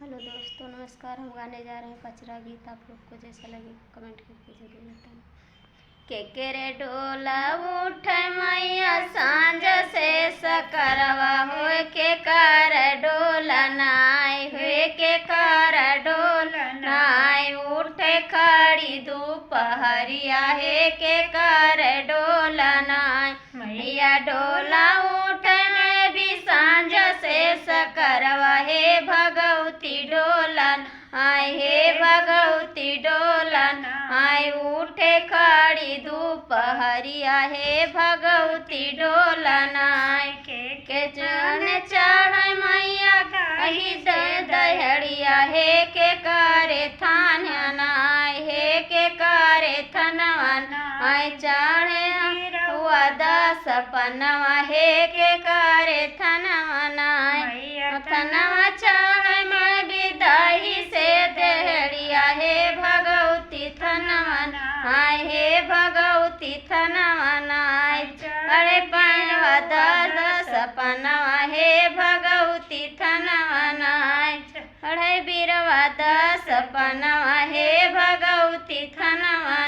Hello दोस्तों, नमस्कार। हम गाने जा रहे हैं पचरा गीत। आप लोग को जैसा लगे कमेंट करके जरूर बताना। के रे डोला उठ मैया सांझ से सकरवा होए के कर डोला नाय होए के कर डोला नाय उठे खड़ी दोपहरिया है के कर डोला नाय मैया डोला उठ में भी सांझ से सकरवा हे भगवती डोलन आय हे भगवती डोलन आय उठे खड़ी दोपहरिया हे भगवती डोलन आय के चरण चढ़ मैया कही दहड़िया हे के करे थान आय हे के करे थनवन आय चढ़े हुआ दस पनवा हे के करे थनवन आय थनवा चढ़ मैं विदाई से दहड़िया हे भगवती थनवन आय हे भगवती थनवन आय अरे पैवा दस पनवा हे भगवती थनवन आय अरे बीरवा दस पनवा हे भगवती थनवन